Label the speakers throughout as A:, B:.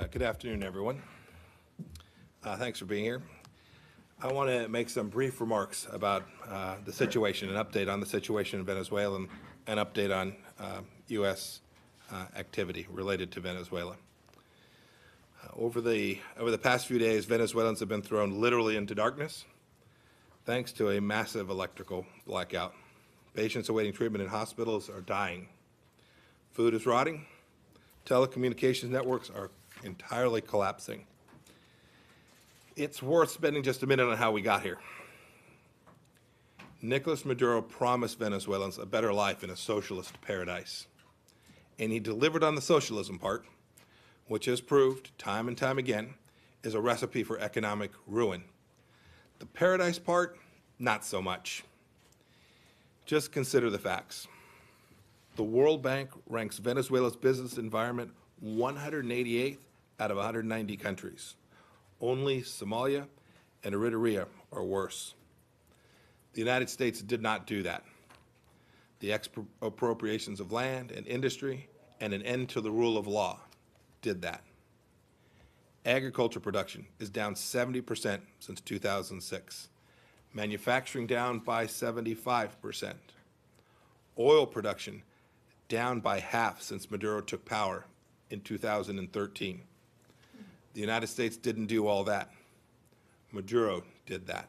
A: Good afternoon, everyone. Thanks for being here. I want to make some brief remarks about the situation, an update on the situation in Venezuela, and an update on U.S. Activity related to Venezuela. Over the past few days, Venezuelans have been thrown literally into darkness thanks to a massive electrical blackout. Patients awaiting treatment in hospitals are dying. Food is rotting. Telecommunications networks are entirely collapsing. It's worth spending just a minute on how we got here. Nicolas Maduro promised Venezuelans a better life in a socialist paradise. And he delivered on the socialism part, which has proved time and time again is a recipe for economic ruin. The paradise part, not so much. Just consider the facts. The World Bank ranks Venezuela's business environment 188th out of 190 countries. Only Somalia and Eritrea are worse. The United States did not do that. The expropriations of land and industry and an end to the rule of law did that. Agriculture production is down 70% since 2006. Manufacturing down by 75%. Oil production down by half since Maduro took power in 2013. The United States didn't do all that. Maduro did that.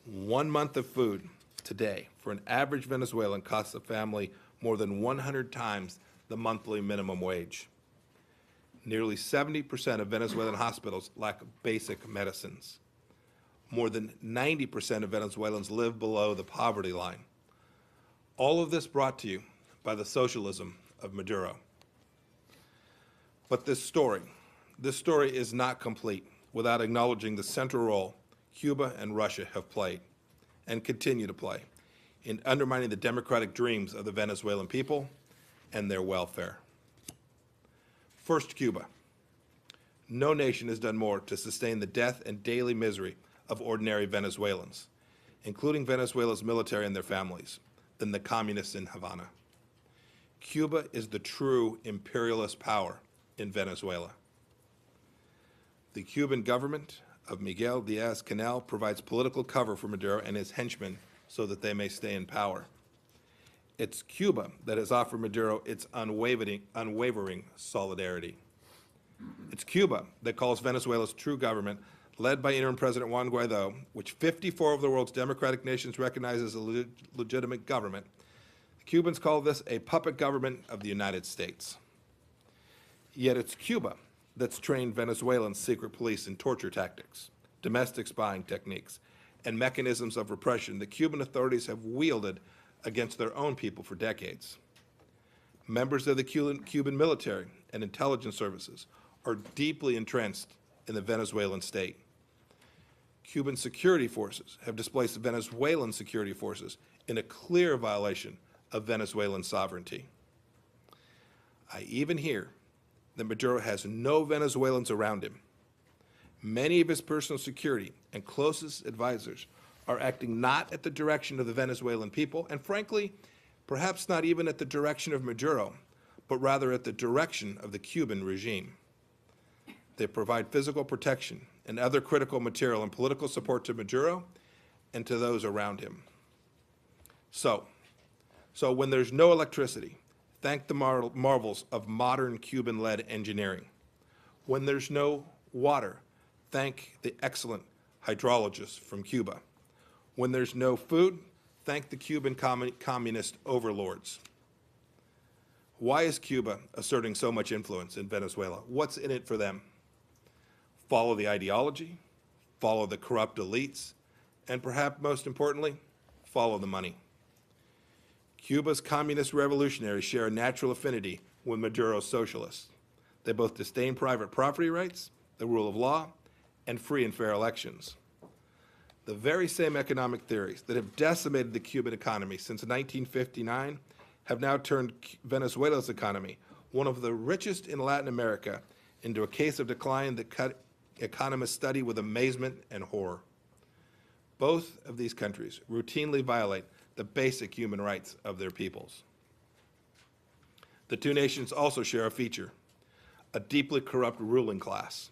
A: 1 month of food today for an average Venezuelan costs a family more than 100 times the monthly minimum wage. Nearly 70% of Venezuelan hospitals lack basic medicines. More than 90% of Venezuelans live below the poverty line. All of this brought to you by the socialism of Maduro. But this story is not complete without acknowledging the central role Cuba and Russia have played and continue to play in undermining the democratic dreams of the Venezuelan people and their welfare. First, Cuba. No nation has done more to sustain the death and daily misery of ordinary Venezuelans, including Venezuela's military and their families, than the communists in Havana. Cuba is the true imperialist power in Venezuela. The Cuban government of Miguel Diaz-Canel provides political cover for Maduro and his henchmen so that they may stay in power. It's Cuba that has offered Maduro its unwavering solidarity. It's Cuba that calls Venezuela's true government, led by interim President Juan Guaido, which 54 of the world's democratic nations recognize as a legitimate government. The Cubans call this a puppet government of the United States. Yet it's Cuba that's trained Venezuelan secret police in torture tactics, domestic spying techniques, and mechanisms of repression that Cuban authorities have wielded against their own people for decades. Members of the Cuban military and intelligence services are deeply entrenched in the Venezuelan state. Cuban security forces have displaced Venezuelan security forces in a clear violation of Venezuelan sovereignty. I even hear that Maduro has no Venezuelans around him. Many of his personal security and closest advisors are acting not at the direction of the Venezuelan people, and frankly, perhaps not even at the direction of Maduro, but rather at the direction of the Cuban regime. They provide physical protection and other critical material and political support to Maduro and to those around him. So when there's no electricity, thank the marvels of modern Cuban-led engineering. When there's no water, thank the excellent hydrologists from Cuba. When there's no food, thank the Cuban communist overlords. Why is Cuba asserting so much influence in Venezuela? What's in it for them? Follow the ideology, follow the corrupt elites, and perhaps most importantly, follow the money. Cuba's communist revolutionaries share a natural affinity with Maduro's socialists. They both disdain private property rights, the rule of law, and free and fair elections. The very same economic theories that have decimated the Cuban economy since 1959 have now turned Venezuela's economy, one of the richest in Latin America, into a case of decline that economists study with amazement and horror. Both of these countries routinely violate the basic human rights of their peoples. The two nations also share a feature, a deeply corrupt ruling class.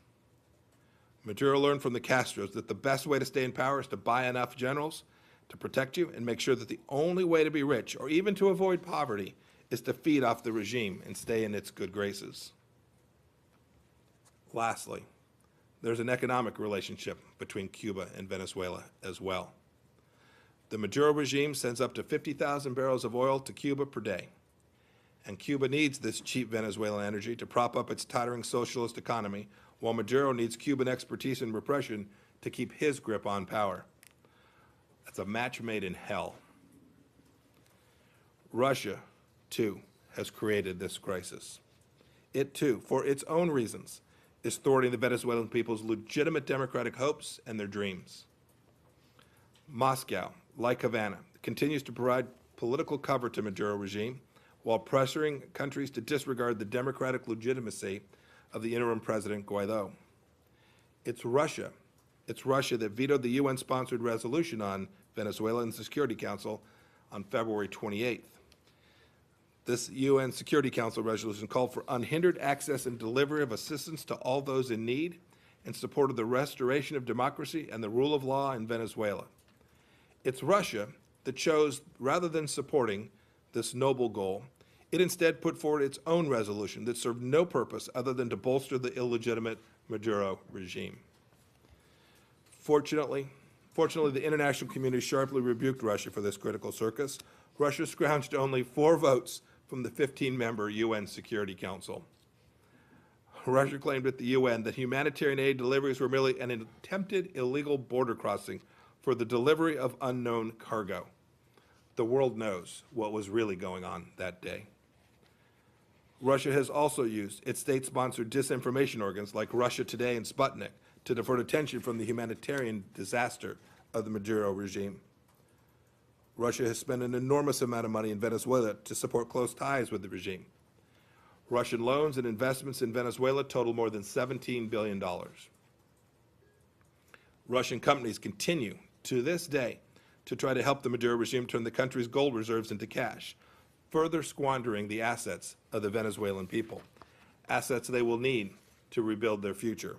A: Maduro learned from the Castros that the best way to stay in power is to buy enough generals to protect you and make sure that the only way to be rich, or even to avoid poverty, is to feed off the regime and stay in its good graces. Lastly, there's an economic relationship between Cuba and Venezuela as well. The Maduro regime sends up to 50,000 barrels of oil to Cuba per day, and Cuba needs this cheap Venezuelan energy to prop up its tottering socialist economy, while Maduro needs Cuban expertise in repression to keep his grip on power. That's a match made in hell. Russia, too, has created this crisis. It, too, for its own reasons, is thwarting the Venezuelan people's legitimate democratic hopes and their dreams. Moscow, like Havana, continues to provide political cover to Maduro regime while pressuring countries to disregard the democratic legitimacy of the interim president Guaido. It's Russia that vetoed the UN-sponsored resolution on Venezuela in the Security Council on February 28th. This UN Security Council resolution called for unhindered access and delivery of assistance to all those in need and supported the restoration of democracy and the rule of law in Venezuela. It's Russia that chose, rather than supporting this noble goal, it instead put forward its own resolution that served no purpose other than to bolster the illegitimate Maduro regime. Fortunately, the international community sharply rebuked Russia for this critical circus. Russia scrounged only 4 votes from the 15-member UN Security Council. Russia claimed at the UN that humanitarian aid deliveries were merely an attempted illegal border crossing for the delivery of unknown cargo. The world knows what was really going on that day. Russia has also used its state-sponsored disinformation organs like Russia Today and Sputnik to divert attention from the humanitarian disaster of the Maduro regime. Russia has spent an enormous amount of money in Venezuela to support close ties with the regime. Russian loans and investments in Venezuela total more than $17 billion. Russian companies continue, to this day, to try to help the Maduro regime turn the country's gold reserves into cash, further squandering the assets of the Venezuelan people, assets they will need to rebuild their future.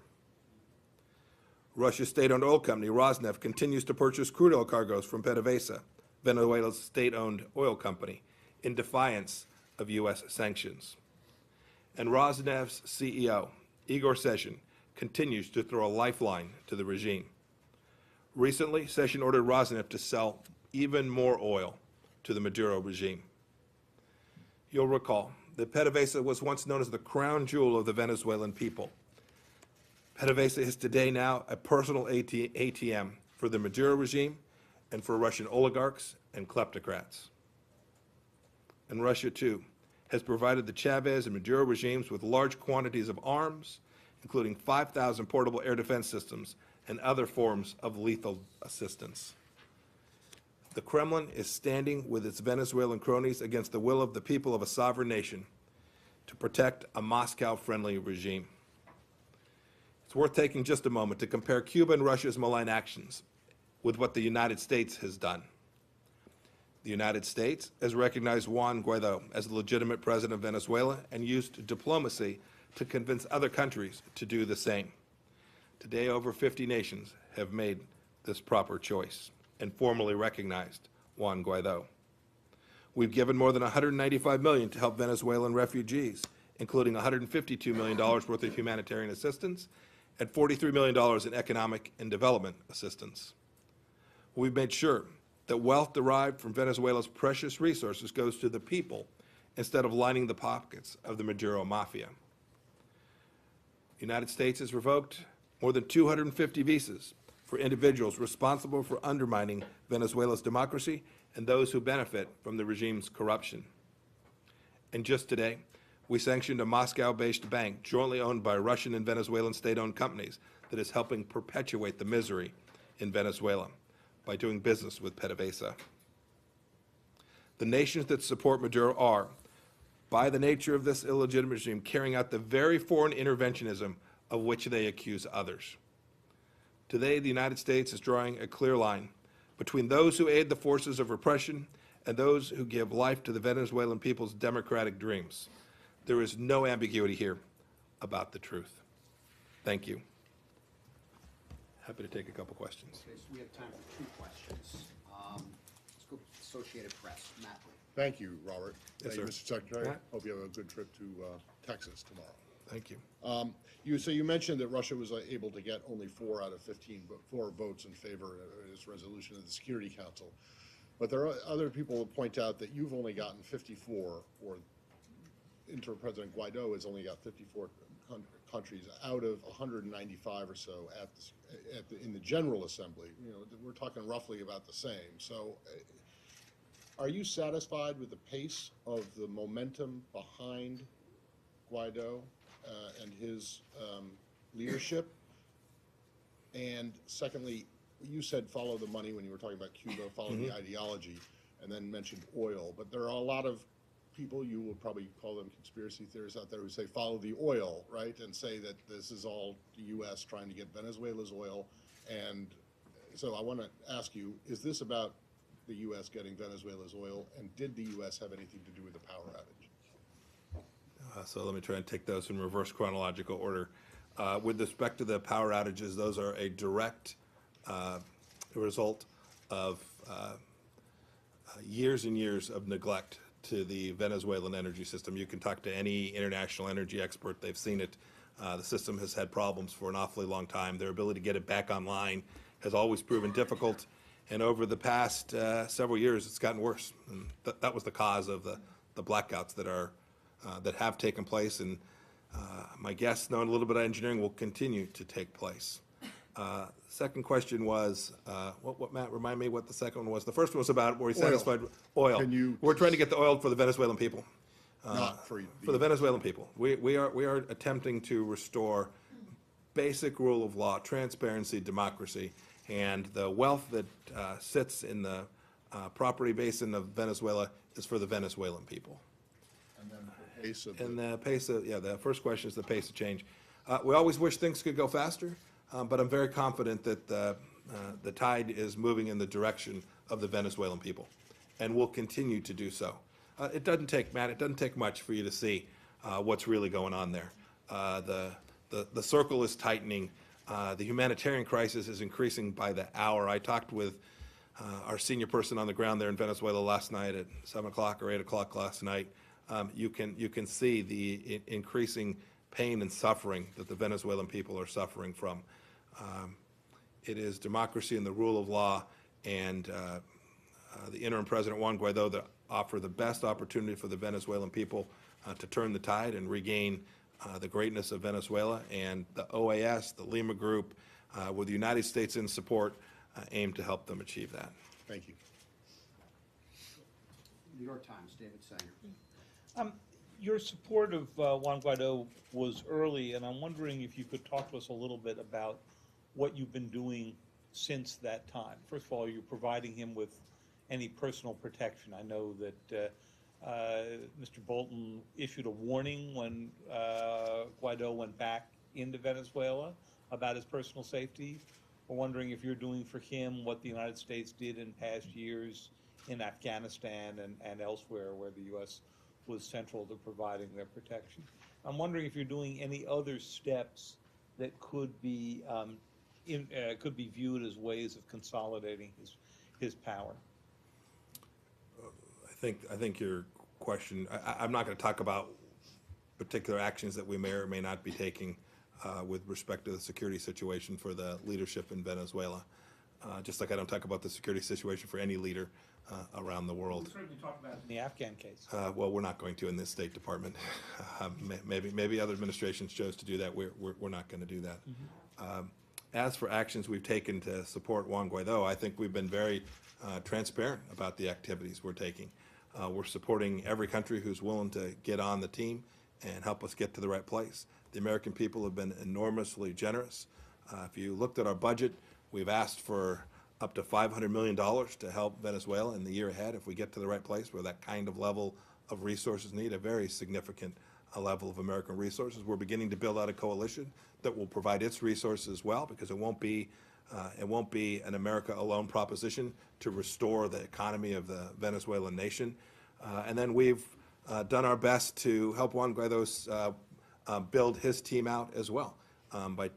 A: Russia's state-owned oil company, Rosneft, continues to purchase crude oil cargoes from PDVSA, Venezuela's state-owned oil company, in defiance of U.S. sanctions. And Rosneft's CEO, Igor Sechin, continues to throw a lifeline to the regime. Recently, Sechin ordered Rosneft to sell even more oil to the Maduro regime. You'll recall that PDVSA was once known as the crown jewel of the Venezuelan people. PDVSA is today now a personal ATM for the Maduro regime and for Russian oligarchs and kleptocrats. And Russia, too, has provided the Chavez and Maduro regimes with large quantities of arms, including 5,000 portable air defense systems and other forms of lethal assistance. The Kremlin is standing with its Venezuelan cronies against the will of the people of a sovereign nation to protect a Moscow-friendly regime. It's worth taking just a moment to compare Cuba and Russia's malign actions with what the United States has done. The United States has recognized Juan Guaido as the legitimate president of Venezuela and used diplomacy to convince other countries to do the same. Today, over 50 nations have made this proper choice and formally recognized Juan Guaido. We've given more than $195 million to help Venezuelan refugees, including $152 million worth of humanitarian assistance and $43 million in economic and development assistance. We've made sure that wealth derived from Venezuela's precious resources goes to the people instead of lining the pockets of the Maduro mafia. The United States has revoked more than 250 visas for individuals responsible for undermining Venezuela's democracy and those who benefit from the regime's corruption. And just today, we sanctioned a Moscow-based bank jointly owned by Russian and Venezuelan state-owned companies that is helping perpetuate the misery in Venezuela by doing business with PDVSA. The nations that support Maduro are, by the nature of this illegitimate regime, carrying out the very foreign interventionism of which they accuse others. Today, the United States is drawing a clear line between those who aid the forces of repression and those who give life to the Venezuelan people's democratic dreams. There is no ambiguity here. about the truth. Thank you. Happy to take a couple questions.
B: Okay, so we have time for two questions. Let's go Associated Press, Matt Lee.
C: Thank you, Robert.
A: Yes,
C: Thank you,
A: sir.
C: Mr. Secretary.
A: Matt?
C: Hope you have a good trip to Texas tomorrow.
A: Thank you.
C: You mentioned that Russia was able to get only 4 out of 15, but 4 votes in favor of this resolution of the Security Council. But there are other people who point out that you've only gotten 54, or Interim President Guaido has only got 54 countries out of 195 or so in the General Assembly. You know, we're talking roughly about the same. So, are you satisfied with the pace of the momentum behind Guaido and his leadership? And secondly, you said follow the money when you were talking about Cuba, follow the ideology, and then mentioned oil. But there are a lot of people, you will probably call them conspiracy theorists out there, who say follow the oil, right? And say that this is all the U.S. trying to get Venezuela's oil. And so I want to ask you, is this about the U.S. getting Venezuela's oil? And did the U.S. have anything to do with the power outage?
A: So let me try and take those in reverse chronological order. With respect to the power outages, those are a direct result of years and years of neglect to the Venezuelan energy system. You can talk to any international energy expert, they've seen it. The system has had problems for an awfully long time. Their ability to get it back online has always proven difficult. And over the past several years, it's gotten worse. And that was the cause of the blackouts that have taken place. And my guess, knowing a little bit of engineering, will continue to take place. Second question was, what Matt, remind me what the second one was. The first one was about, were we satisfied with oil? We're trying to get the oil for the Venezuelan people.
C: Not for
A: the Venezuelan people. We are attempting to restore basic rule of law, transparency, democracy, and the wealth that sits in the property basin of Venezuela is for the Venezuelan people.
C: And then the pace of
A: And the pace of, the first question is the pace of change. We always wish things could go faster, but I'm very confident that the tide is moving in the direction of the Venezuelan people, and will continue to do so. It doesn't take, Matt, it doesn't take much for you to see what's really going on there. The circle is tightening. The humanitarian crisis is increasing by the hour. I talked with our senior person on the ground there in Venezuela last night at 7 o'clock or 8 o'clock last night. You can see the increasing pain and suffering that the Venezuelan people are suffering from. It is democracy and the rule of law and the interim President Juan Guaido that offer the best opportunity for the Venezuelan people to turn the tide and regain the greatness of Venezuela. And the OAS, the Lima Group, with the United States in support, aim to help them achieve that.
C: Thank you.
B: New York Times, David Sanger.
D: Your support of Juan Guaido was early, and I'm wondering if you could talk to us a little bit about what you've been doing since that time. First of all, are you providing him with any personal protection? I know that Mr. Bolton issued a warning when Guaido went back into Venezuela about his personal safety. We're wondering if you're doing for him what the United States did in past years in Afghanistan and elsewhere where the U.S. was central to providing their protection. I'm wondering if you're doing any other steps that could be viewed as ways of consolidating his power.
A: I think your question, I'm not going to talk about particular actions that we may or may not be taking with respect to the security situation for the leadership in Venezuela, just like I don't talk about the security situation for any leader around the world.
D: We certainly talked about it in the Afghan case.
A: Well, we're not going to in this State Department. Maybe other administrations chose to do that. We're not going to do that. As for actions we've taken to support Juan Guaido, I think we've been very transparent about the activities we're taking. We're supporting every country who's willing to get on the team and help us get to the right place. The American people have been enormously generous. If you looked at our budget, we've asked for up to $500 million to help Venezuela in the year ahead if we get to the right place where that kind of level of resources need, a very significant level of American resources. We're beginning to build out a coalition that will provide its resources as well, because it won't be an America alone proposition to restore the economy of the Venezuelan nation. And then we've done our best to help Juan Guaido's build his team out as well, by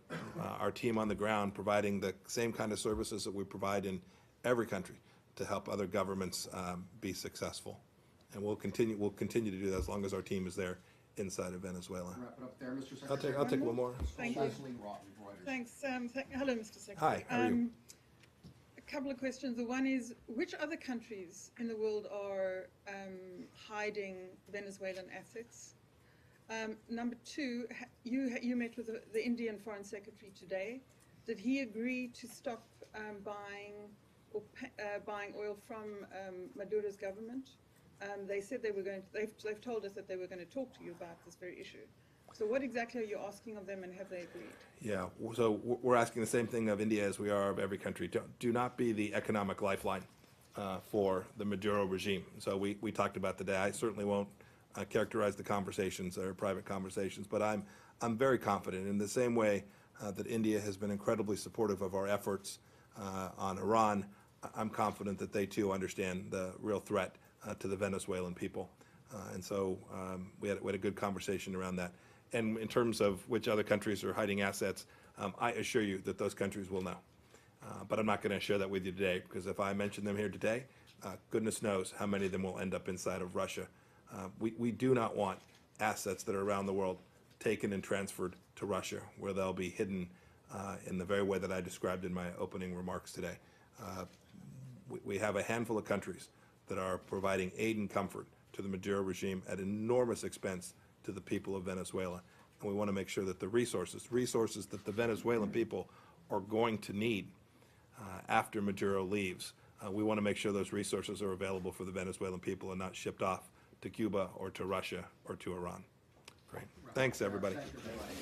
A: our team on the ground providing the same kind of services that we provide in every country to help other governments be successful. And we'll continue to do that as long as our team is there inside of Venezuela.
B: Wrap it up there, Mr. Secretary.
A: I'll take one more.
E: Thank you.
B: Leslie Reuters.
E: Thanks. Hello, Mr. Secretary.
A: Hi, how are you?
E: A couple of questions. The one is, which other countries in the world are hiding Venezuelan assets? Number two, you met with the Indian Foreign Secretary today. Did he agree to stop buying oil from Maduro's government? They said they were going to, they've told us that they were going to talk to you about this very issue. So what exactly are you asking of them, and have they agreed?
A: Yeah, so we're asking the same thing of India as we are of every country. Do not be the economic lifeline for the Maduro regime. So we talked about today. I certainly won't characterize the conversations or private conversations, but I'm very confident in the same way that India has been incredibly supportive of our efforts on Iran. I'm confident that they too understand the real threat to the Venezuelan people. And so we had a good conversation around that. And in terms of which other countries are hiding assets, I assure you that those countries will know. But I'm not going to share that with you today, because if I mention them here today, goodness knows how many of them will end up inside of Russia. We do not want assets that are around the world taken and transferred to Russia, where they'll be hidden in the very way that I described in my opening remarks today. We have a handful of countries that are providing aid and comfort to the Maduro regime at enormous expense to the people of Venezuela. And we want to make sure that the resources that the Venezuelan people are going to need after Maduro leaves, we want to make sure those resources are available for the Venezuelan people and not shipped off to Cuba or to Russia or to Iran. Great. Thanks, everybody.
B: Thank you, everybody.